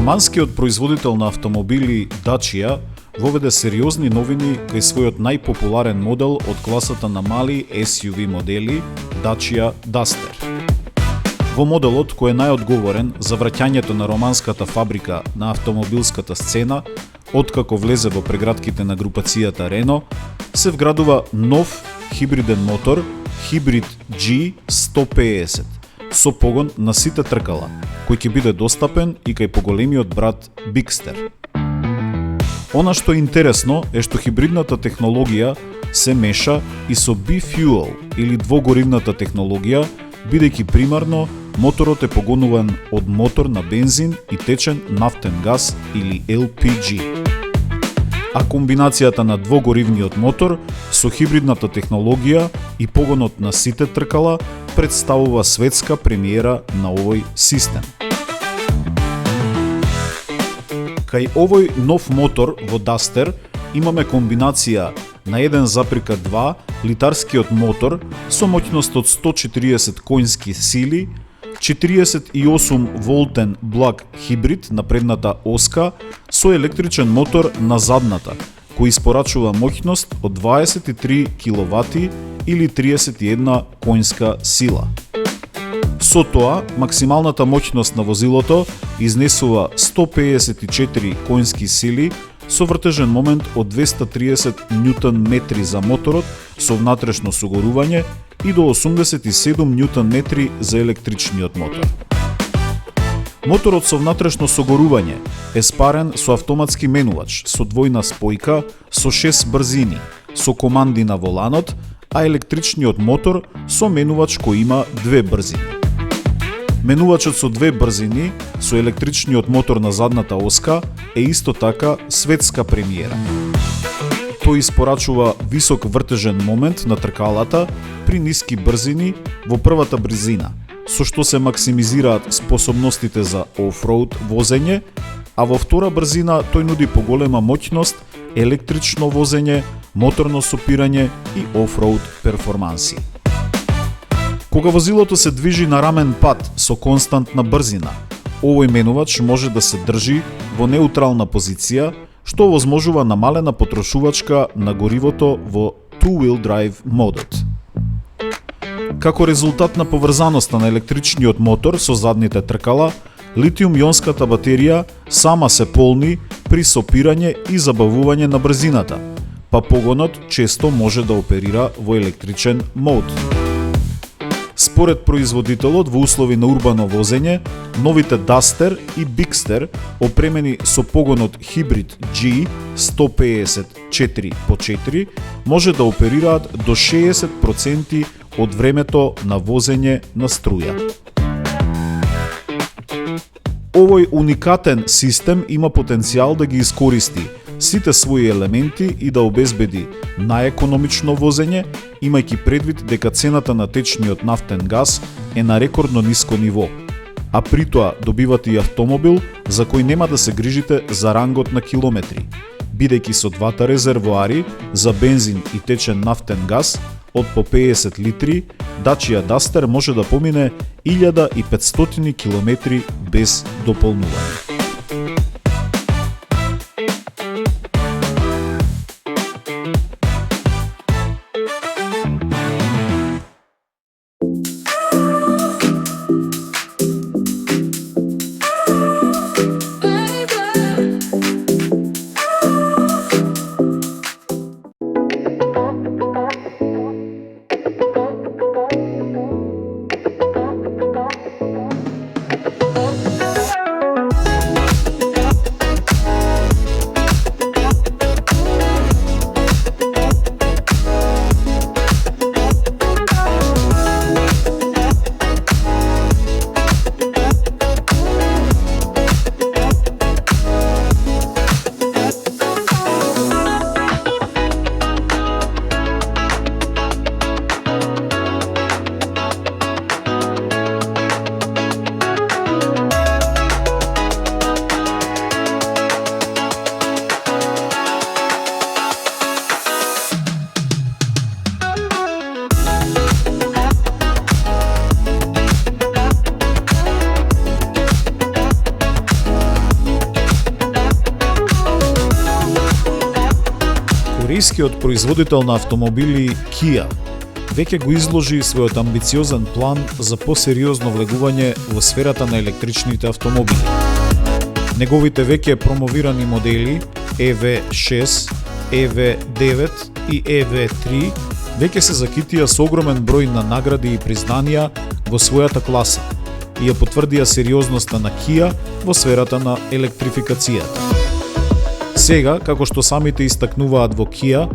Романскиот производител на автомобили Dacia воведе сериозни новини кај својот најпопуларен модел од класата на мали SUV модели Dacia Duster. Во моделот кој е најодговорен за враќањето на романската фабрика на автомобилската сцена, откако влезе во прегратките на групацијата Renault, се вградува нов хибриден мотор Hybrid G150 со погон на сите тркала, кој ќе биде достапен и кај поголемиот брат Bigster. Она што е интересно е што хибридната технологија се меша и со B-Fuel или двогоривната технологија, бидејќи примарно моторот е погонуван од мотор на бензин и течен нафтен газ или LPG. А комбинацијата на двогоривниот мотор со хибридната технологија и погонот на сите тркала представува светска премиера на овој систем. Кај овој нов мотор во Duster имаме комбинација на 1,2 литарскиот мотор со моќност од 140 коњски сили, 48 волтен благ хибрид на предната оска со електричен мотор на задната, кој испорачува моќност од 23 киловати или 31 коњска сила. Со тоа, максималната моќност на возилото изнесува 154 коњски сили со вртежен момент од 230 Нм за моторот со внатрешно согорување и до 87 Нм за електричниот мотор. Моторот со внатрешно согорување е спарен со автоматски менувач со двојна спојка со 6 брзини, со команди на воланот, а електричниот мотор со менувач кој има 2 брзини. Менувачот со 2 брзини со електричниот мотор на задната оска е исто така светска премиера. Тој испорачува висок вртежен момент на тркалата при ниски брзини во првата брзина, со што се максимизираат способностите за офроуд возење, а во втора брзина тој нуди поголема моќност, електрично возење, моторно сопирање и офроуд перформанси. Кога возилото се движи на рамен пат со константна брзина, овој менувач може да се држи во неутрална позиција, што овозможува намалена потрошувачка на горивото во two-wheel drive модот. Како резултат на поврзаноста на електричниот мотор со задните тркала, литиум-ионската батерија сама се полни при сопирање и забавување на брзината, па погонот често може да оперира во електричен мод. Според производителот, во услови на урбано возење, новите Duster и Bigster, опремени со погонот Hybrid G 150 4x4, може да оперираат до 60% од времето на возење на струја. Овој уникатен систем има потенцијал да ги искористи сите своји елементи и да обезбеди најекономично возење, имајќи предвид дека цената на течниот нафтен газ е на рекордно ниско ниво, а при тоа добивате и автомобил за кој нема да се грижите за рангот на километри, бидејќи со двата резервоари за бензин и течен нафтен газ од по 50 литри, Dacia Duster може да помине 1500 километри без дополнување. Корејскиот производител на автомобили Kia веќе го изложи својот амбициозен план за посериозно влегување во сферата на електричните автомобили. Неговите веќе промовирани модели EV6, EV9 и EV3 веќе се закитија со огромен број на награди и признанија во својата класа и ја потврдија сериозноста на Kia во сферата на електрификацијата. Сега, како што самите истакнуваат во Kia,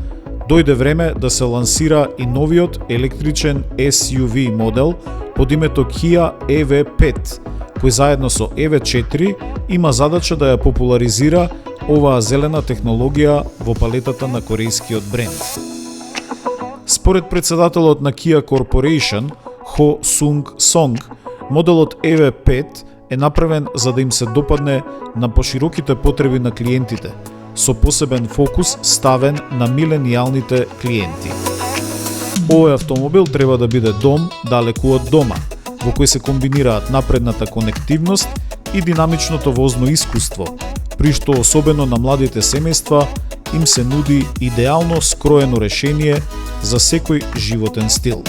дојде време да се лансира и новиот електричен SUV модел под името Kia EV5, кој заедно со EV4 има задача да ја популаризира оваа зелена технологија во палетата на корејскиот бренд. Според председателот на Kia Corporation, Ho Sung Song, моделот EV5 е направен за да им се допадне на пошироките потреби на клиентите, со посебен фокус ставен на миленијалните клиенти. Овој автомобил треба да биде дом далеку од дома, во кој се комбинираат напредната конективност и динамичното возно искуство, при што особено на младите семејства им се нуди идеално скроено решение за секој животен стил.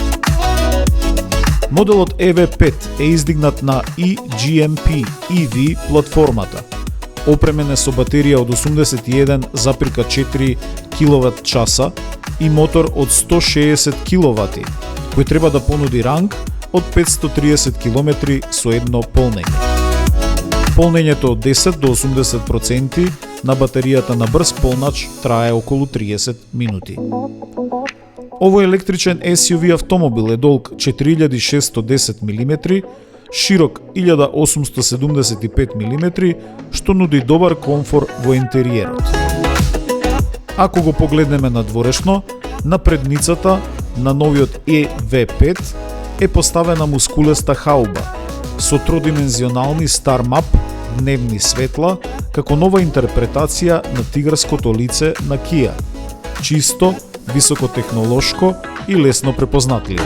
Моделот EV5 е издигнат на eGMP EV платформата. Опремен е со батерија од 81,4 kWh и мотор од 160 kW, кој треба да понуди ранг од 530 km со едно полнење. Полнењето од 10 до 80% на батеријата на брз полнач трае околу 30 минути. Овој електричен SUV автомобил е долг 4610 мм, широк 1875 мм, што нуди добар комфор во интериерот. Ако го погледнеме надворешно, на предницата на новиот EV5 е поставена мускулеста хауба со тродимензионални Star Map дневни светла како нова интерпретација на тигарското лице на Kia. Чисто, високотехнолошко и лесно препознатливо.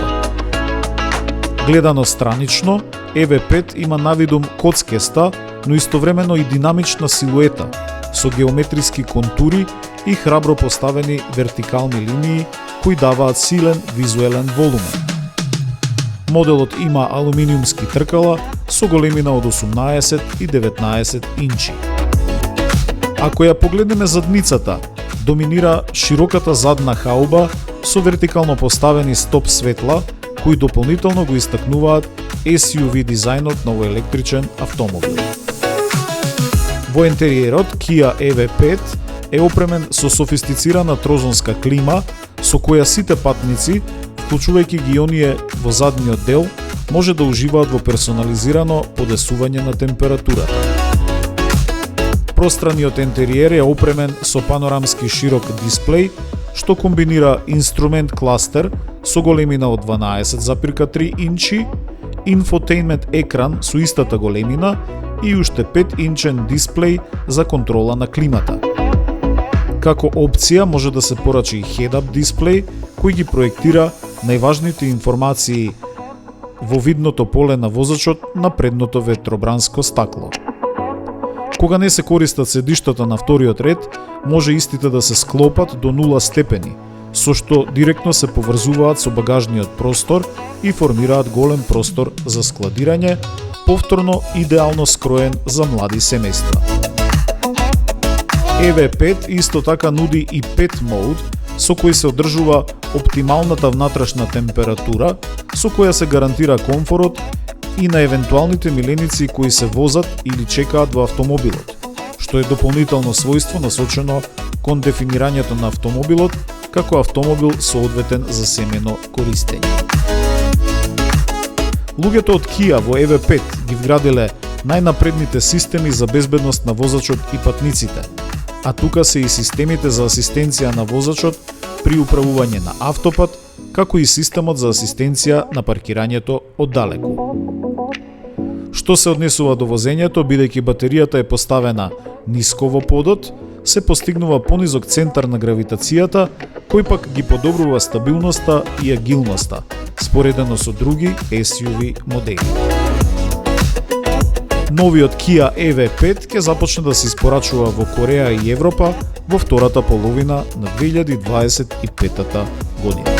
Гледано странично, EV5 има навидум коцкеста, но истовремено и динамична силуета, со геометриски контури и храбро поставени вертикални линии кои даваат силен визуелен волумен. Моделот има алуминиумски тркала со големина од 18 и 19 инчи. Ако ја погледнеме задницата, доминира широката задна хауба со вертикално поставени стоп светла, кои дополнително го истакнуваат SUV дизајнот на овој електричен автомобил. Во интериерот, Kia EV5 е опремен со софистицирана трозонска клима, со која сите патници, вклучувајќи ги оние во задниот дел, може да уживаат во персонализирано подесување на температурата. Пространиот интериер е опремен со панорамски широк дисплеј, што комбинира инструмент кластер со големина од 12,3 инчи, инфотеймент екран со истата големина и уште 5-инчен дисплеј за контрола на климата. Како опција може да се порачи и head-up дисплеј кој ги проектира најважните информации во видното поле на возачот на предното ветробранско стакло. Кога не се користат седиштата на вториот ред, може истите да се склопат до 0 степени, со што директно се поврзуваат со багажниот простор и формираат голем простор за складирање, повторно идеално скроен за млади семејства. EV5 исто така нуди и Pet Mode, со кој се одржува оптималната внатрешна температура, со која се гарантира комфорот и на евентуалните миленици кои се возат или чекаат во автомобилот, што е дополнително својство насочено кон дефинирањето на автомобилот како автомобил соодветен за семено користење. Луѓето од Kia во EV5 ги вградиле најнапредните системи за безбедност на возачот и патниците, а тука се и системите за асистенција на возачот при управување на автопат, како и системот за асистенција на паркирањето оддалеку. Што се однесува до возењето, бидејќи батеријата е поставена ниско во подот, се постигнува понизок центар на гравитацијата, кој пак ги подобрува стабилноста и агилноста, споредено со други SUV модели. Новиот Kia EV5 ќе започне да се испорачува во Кореја и Европа во втората половина на 2025 година.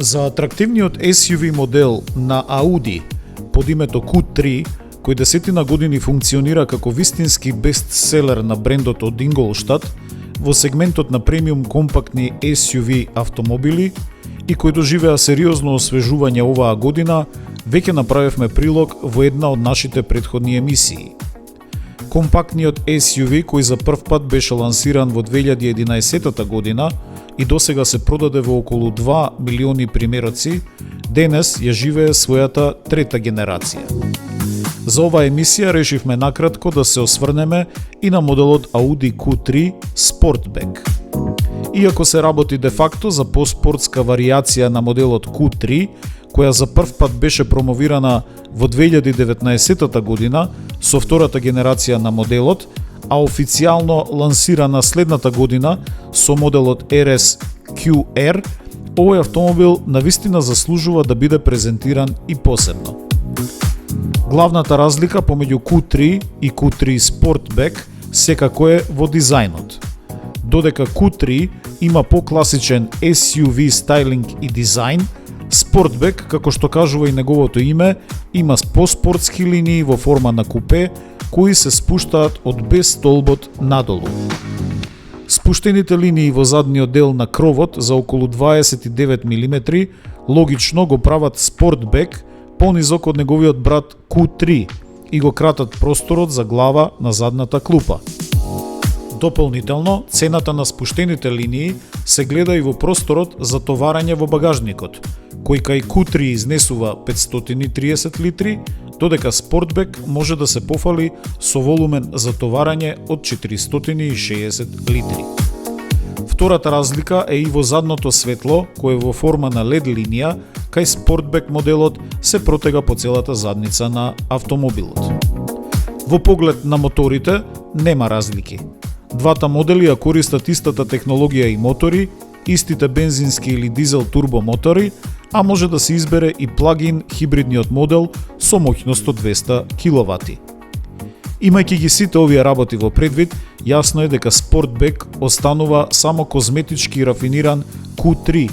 За атрактивниот SUV модел на Audi под името Q3, кој 10 години функционира како вистински бестселер на брендот од Инголштад во сегментот на премиум компактни SUV автомобили и кој доживеа сериозно освежување оваа година, веќе направивме прилог во една од нашите претходни емисии. Компактниот SUV кој за прв пат беше лансиран во 2011 година и досега се продаде во околу 2 милиони примероци, денес ја живее својата трета генерација. За оваа емисија решивме накратко да се осврнеме и на моделот Audi Q3 Sportback. Иако се работи де факто за поспортска варијација на моделот Q3, која за прв пат беше промовирана во 2019 година со втората генерација на моделот, а официјално лансирана следната година со моделот RS QR, овој автомобил навистина заслужува да биде презентиран и посебно. Главната разлика помеѓу Q3 и Q3 Sportback секако е во дизајнот. Додека Q3 има покласичен SUV стајлинг и дизајн, Sportback, како што кажува и неговото име, има поспортски линии во форма на купе, кои се спуштаат од без столбот надолу. Спуштените линии во задниот дел на кровот за околу 29 мм логично го прават Sportback понизок од неговиот брат Q3 и го кратат просторот за глава на задната клупа. Дополнително, цената на спуштените линии се гледа и во просторот за товарање во багажникот, кој кај Q3 изнесува 530 литри, додека Sportback може да се пофали со волумен за товарање од 460 литри. Втората разлика е и во задното светло, кое во форма на LED линија, кај Sportback моделот се протега по целата задница на автомобилот. Во поглед на моторите нема разлики. Двата модели ја користат истата технологија и мотори, истите бензински или дизел турбо мотори, а може да се избере и плагин хибридниот модел со моќност од 200 киловати. Имајќи ги сите овие работи во предвид, јасно е дека Sportback останува само козметички рафиниран Q3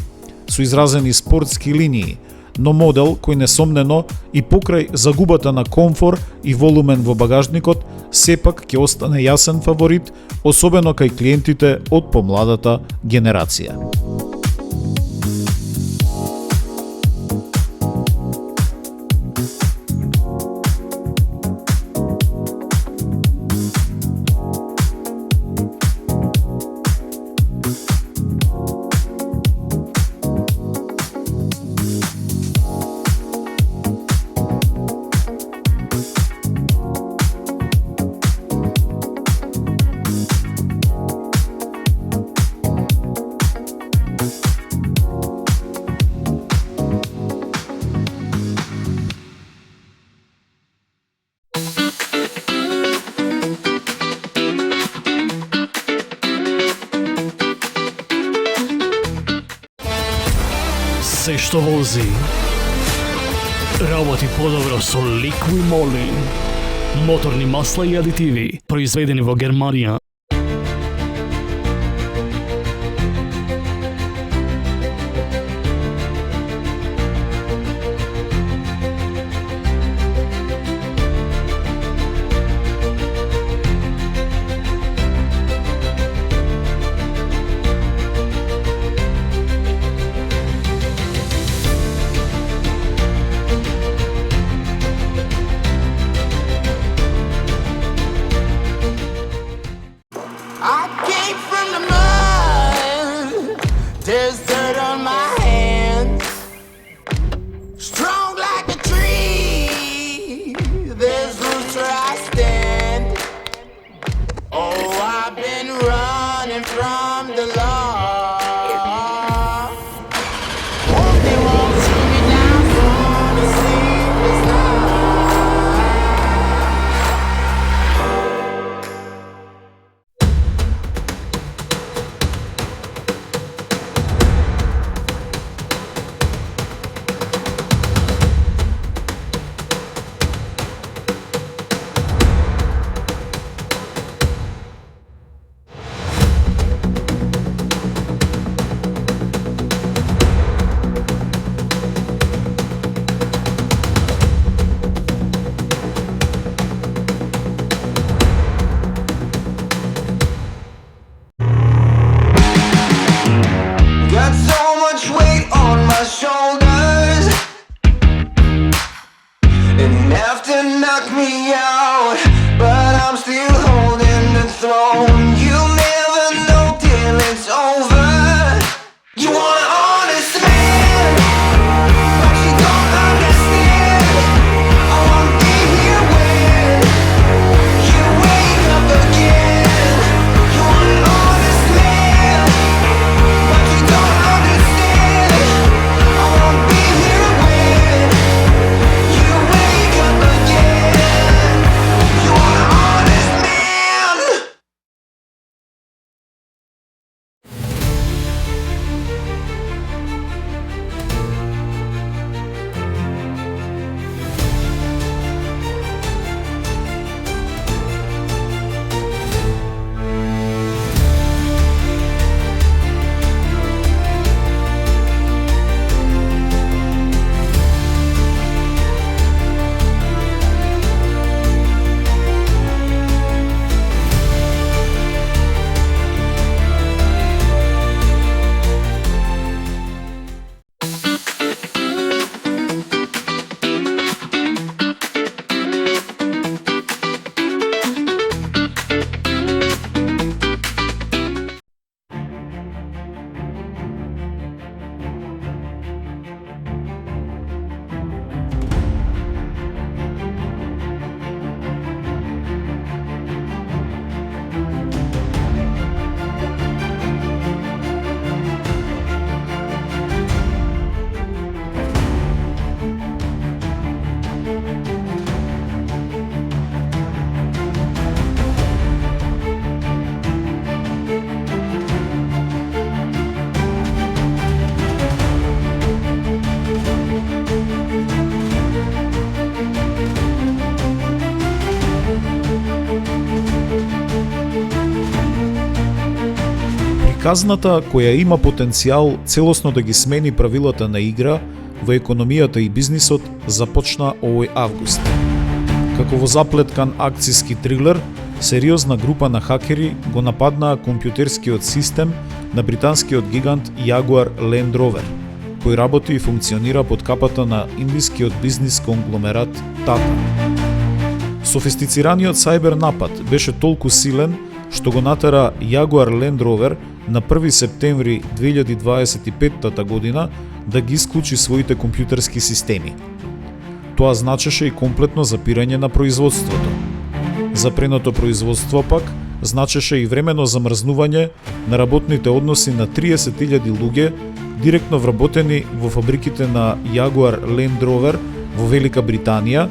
со изразени спортски линии, но модел кој несомнено и покрај загубата на комфор и волумен во багажникот, сепак ќе остане јасен фаворит, особено кај клиентите од помладата генерација. што вози, работи подобро со Liqui-Moly. Моторни масла и адитиви, произведени во Германија. There's dirt on my hands, strong like a tree. There's roots where I stand. Oh, I've been running from the law. Hope they won't shoot me down for the sleepless night. Got so much weight on my shoulders, enough to knock me out, but I'm still holding the throne. You never know till it's over. You want an honest man, but you don't understand. I won't be here when you wake up again. You want an honest man, but you don't understand. I won't be here when you wake up again. You want an honest man. Казната, која има потенцијал целосно да ги смени правилата на игра во економијата и бизнисот, започна овој август. Како во заплеткан акцијски трилер, сериозна група на хакери го нападнаа компјутерскиот систем на британскиот гигант Jaguar Land Rover, кој работи и функционира под капата на индискиот бизнис конгломерат Tata. Софистицираниот сајбер напад беше толку силен што го натера Jaguar Land Rover на 1 септември 2025 година да ги исклучи своите компјутерски системи. Тоа значеше и комплетно запирање на производството. Запреното производство пак значеше и времено замрзнување на работните односи на 30.000 луѓе директно вработени во фабриките на Jaguar Land Rover во Велика Британија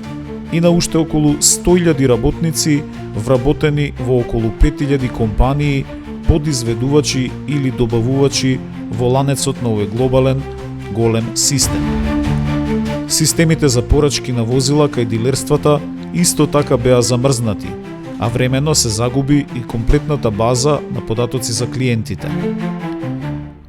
и на уште околу 100.000 работници вработени во околу 5.000 компании, подизведувачи или добавувачи во ланецот на овој глобален голем систем. Системите за порачки на возила кај дилерствата исто така беа замрзнати, а времено се загуби и комплетната база на податоци за клиентите.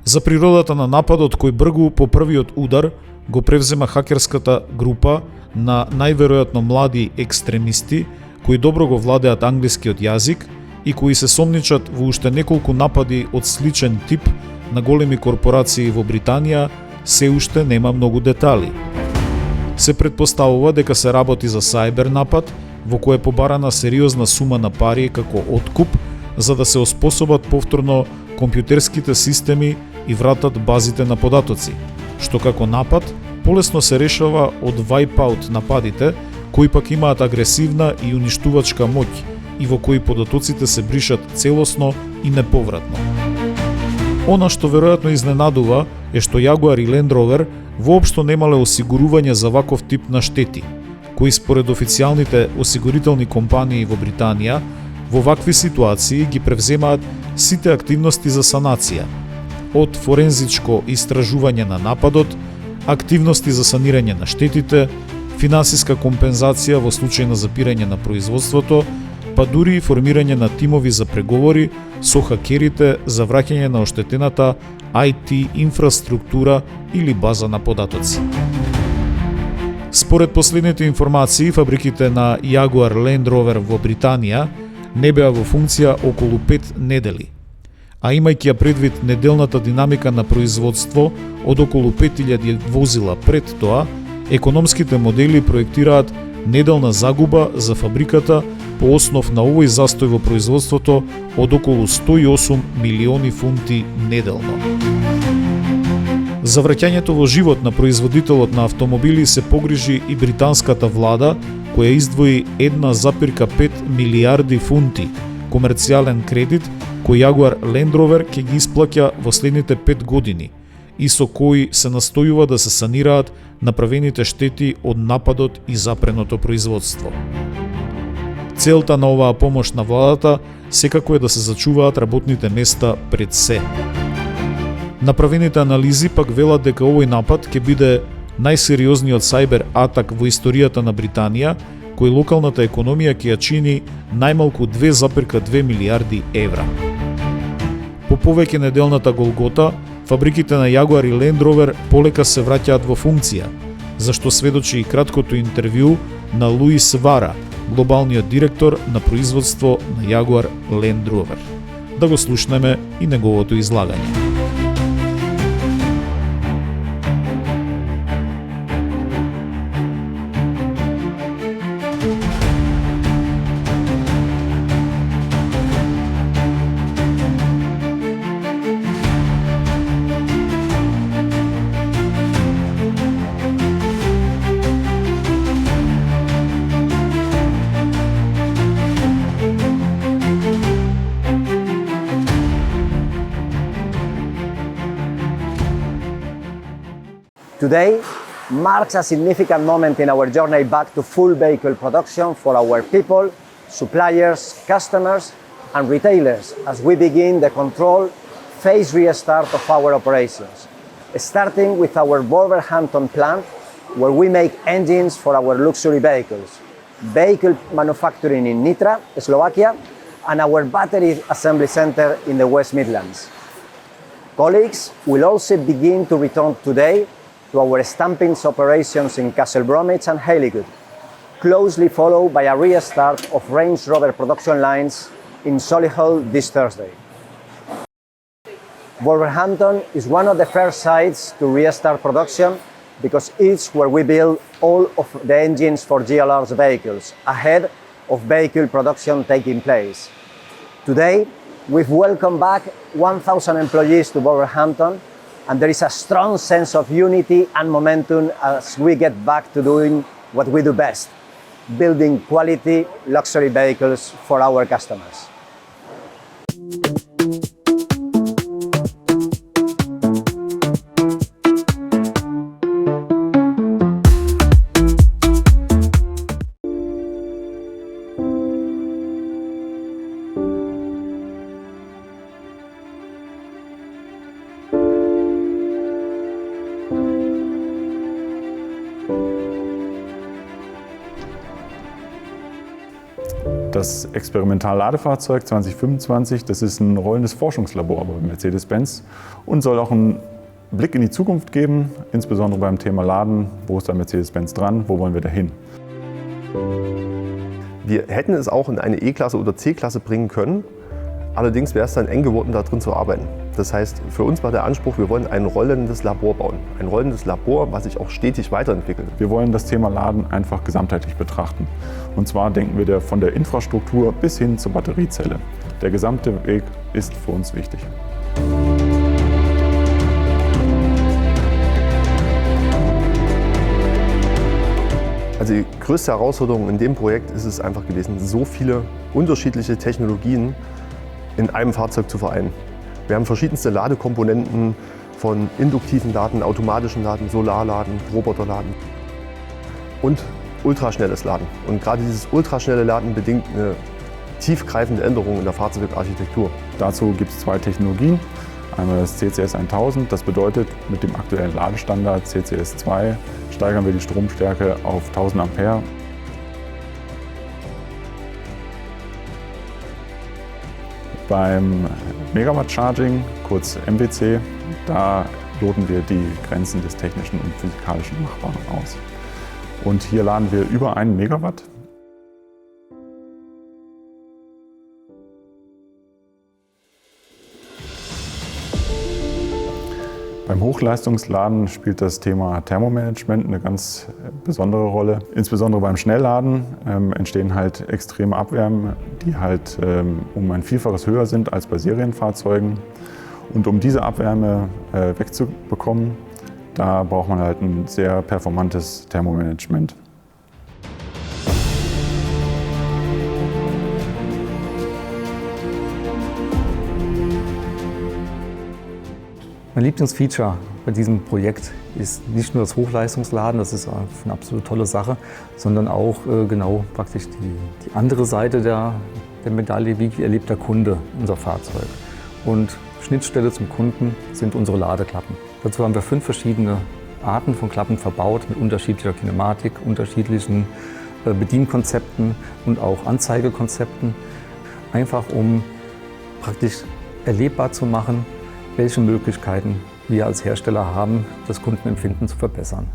За природата на нападот кој бргу по првиот удар го превзема хакерската група на најверојатно млади екстремисти кои добро го владеат англискиот јазик и кои се сомничат во уште неколку напади од сличен тип на големи корпорации во Британија, се уште нема многу детали. Се предпоставува дека се работи за сајбер напад во кој е побарана сериозна сума на пари како откуп за да се оспособат повторно компјутерските системи и вратат базите на податоци, што како напад полесно се решава од wipe-out нападите, кои пак имаат агресивна и уништувачка моќ и во кои податоците се бришат целосно и неповратно. Она што веројатно изненадува е што Jaguar и Land Rover воопшто немале осигурување за ваков тип на штети, кои според официјалните осигурителни компании во Британија, во вакви ситуации ги превземаат сите активности за санација, од форензичко истражување на нападот, активности за санирање на штетите, финансиска компензација во случај на запирање на производството, па дури и формирање на тимови за преговори со хакерите за враќање на оштетената IT инфраструктура или база на податоци. Според последните информации, фабриките на Jaguar Land Rover во Британија не беа во функција околу 5 недели, а имајќи ја предвид неделната динамика на производство од околу 5000 возила пред тоа, економските модели проектираат неделна загуба за фабриката по основ на овој застој во производството од околу 108 милиони фунти неделно. За враќањето во живот на производителот на автомобили се погрижи и британската влада, која издвои 1,5 милиарди фунти комерцијален кредит кој Jaguar Land Rover ќе ги исплаќа во следните 5 години и со кои се настојува да се санираат направените штети од нападот и запреното производство. Целта на оваа помош на владата секако е да се зачуваат работните места пред се. Направените анализи пак велат дека овој напад ќе биде најсериозниот сајбер атак во историјата на Британија, кој локалната економија ќе ја чини најмалку 2,2 милиарди евра. По повеќе неделната голгота, фабриките на Jaguar и Land Rover полека се враќаат во функција, зашто сведочи и краткото интервју на Луис Вара, глобалниот директор на производство на Jaguar Land Rover. Да го слушнеме и неговото излагање. Today marks a significant moment in our journey back to full vehicle production for our people, suppliers, customers, and retailers as we begin the controlled phase restart of our operations, starting with our Wolverhampton plant, where we make engines for our luxury vehicles, vehicle manufacturing in Nitra, Slovakia, and our battery assembly center in the West Midlands. Colleagues will also begin to return today to our stampings operations in Castle Bromwich and Hayleywood, closely followed by a restart of Range Rover production lines in Solihull this Thursday. Wolverhampton is one of the first sites to restart production because it's where we build all of the engines for JLR's vehicles ahead of vehicle production taking place. Today, we've welcomed back 1,000 employees to Wolverhampton, and there is a strong sense of unity and momentum as we get back to doing what we do best, building quality luxury vehicles for our customers. Das Experimental-Ladefahrzeug 2025, das ist ein rollendes Forschungslabor bei Mercedes-Benz und soll auch einen Blick in die Zukunft geben, insbesondere beim Thema Laden. Wo ist da Mercedes-Benz dran? Wo wollen wir da hin? Wir hätten es auch in eine E-Klasse oder C-Klasse bringen können. Allerdings wäre es dann eng geworden, da drin zu arbeiten. Das heißt, für uns war der Anspruch, wir wollen ein rollendes Labor bauen. Ein rollendes Labor, was sich auch stetig weiterentwickelt. Wir wollen das Thema Laden einfach gesamtheitlich betrachten. Und zwar denken wir von der Infrastruktur bis hin zur Batteriezelle. Der gesamte Weg ist für uns wichtig. Also die größte Herausforderung in dem Projekt ist es einfach gewesen, so viele unterschiedliche Technologien in einem Fahrzeug zu vereinen. Wir haben verschiedenste Ladekomponenten von induktiven Laden, automatischen Laden, Solarladen, Roboterladen und ultraschnelles Laden. Und gerade dieses ultraschnelle Laden bedingt eine tiefgreifende Änderung in der Fahrzeugarchitektur. Dazu gibt es zwei Technologien. Einmal das CCS 1000, das bedeutet, mit dem aktuellen Ladestandard CCS 2 steigern wir die Stromstärke auf 1000 Ampere. Beim Megawatt Charging, kurz MWC, da loten wir die Grenzen des technischen und physikalischen Machbaren aus. Und hier laden wir über 1 Megawatt. Beim Hochleistungsladen spielt das Thema Thermomanagement eine ganz besondere Rolle. Insbesondere beim Schnellladen entstehen halt extreme Abwärmen, die halt um ein Vielfaches höher sind als bei Serienfahrzeugen. Und um diese Abwärme wegzubekommen, da braucht man halt ein sehr performantes Thermomanagement. Mein Lieblingsfeature bei diesem Projekt ist nicht nur das Hochleistungsladen, das ist eine absolut tolle Sache, sondern auch genau praktisch die andere Seite der Medaille, wie erlebt der Kunde unser Fahrzeug. Und Schnittstelle zum Kunden sind unsere Ladeklappen. Dazu haben wir 5 verschiedene Arten von Klappen verbaut mit unterschiedlicher Kinematik, unterschiedlichen Bedienkonzepten und auch Anzeigekonzepten, einfach um praktisch erlebbar zu machen, welche Möglichkeiten wir als Hersteller haben, das Kundenempfinden zu verbessern.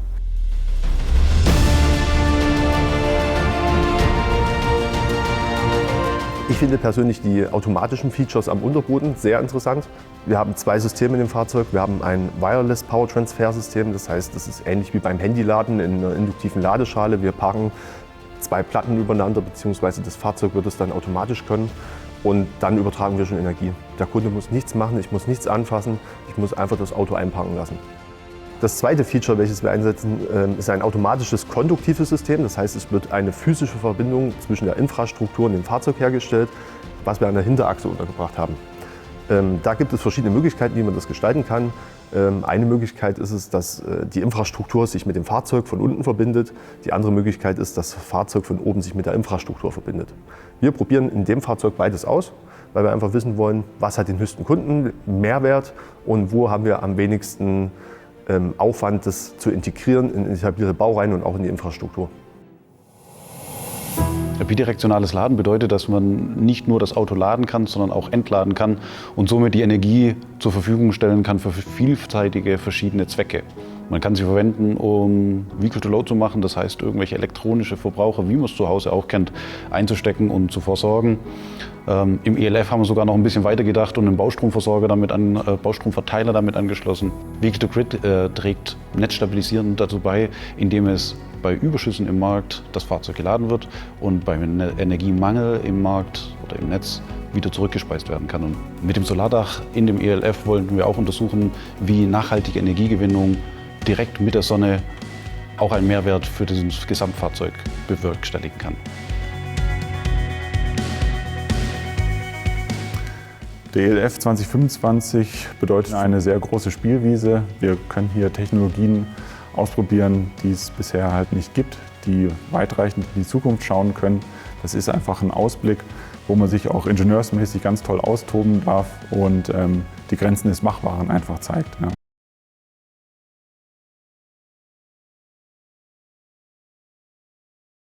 Ich finde persönlich die automatischen Features am Unterboden sehr interessant. Wir haben 2 Systeme in dem Fahrzeug. Wir haben ein Wireless Power Transfer System, das heißt, das ist ähnlich wie beim Handyladen in einer induktiven Ladeschale. Wir packen 2 Platten übereinander, beziehungsweise das Fahrzeug wird es dann automatisch können. Und dann übertragen wir schon Energie. Der Kunde muss nichts machen, ich muss nichts anfassen, ich muss einfach das Auto einparken lassen. Das zweite Feature, welches wir einsetzen, ist ein automatisches konduktives System. Das heißt, es wird eine physische Verbindung zwischen der Infrastruktur und dem Fahrzeug hergestellt, was wir an der Hinterachse untergebracht haben. Da gibt es verschiedene Möglichkeiten, wie man das gestalten kann. Eine Möglichkeit ist es, dass die Infrastruktur sich mit dem Fahrzeug von unten verbindet. Die andere Möglichkeit ist, dass das Fahrzeug von oben sich mit der Infrastruktur verbindet. Wir probieren in dem Fahrzeug beides aus, weil wir einfach wissen wollen, was hat den höchsten Kundenmehrwert und wo haben wir am wenigsten Aufwand, das zu integrieren in etablierte Baureihen und auch in die Infrastruktur. Bidirektionales Laden bedeutet, dass man nicht nur das Auto laden kann, sondern auch entladen kann und somit die Energie zur Verfügung stellen kann für vielseitige verschiedene Zwecke. Man kann sie verwenden, um Vehicle-to-Load zu machen, das heißt irgendwelche elektronische Verbraucher, wie man es zu Hause auch kennt, einzustecken und zu versorgen. Im ELF haben wir sogar noch ein bisschen weiter gedacht und einen Baustromversorger Baustromverteiler damit angeschlossen. Vehicle-to-Grid trägt netzstabilisierend dazu bei, indem es bei Überschüssen im Markt das Fahrzeug geladen wird und beim Energiemangel im Markt oder im Netz wieder zurückgespeist werden kann. Und mit dem Solardach in dem ELF wollten wir auch untersuchen, wie nachhaltige Energiegewinnung direkt mit der Sonne auch einen Mehrwert für das Gesamtfahrzeug bewerkstelligen kann. Der ELF 2025 bedeutet eine sehr große Spielwiese. Wir können hier Technologien ausprobieren, die es bisher halt nicht gibt, die weitreichend in die Zukunft schauen können. Das ist einfach ein Ausblick, wo man sich auch ingenieursmäßig ganz toll austoben darf und die Grenzen des Machbaren einfach zeigt. Ja.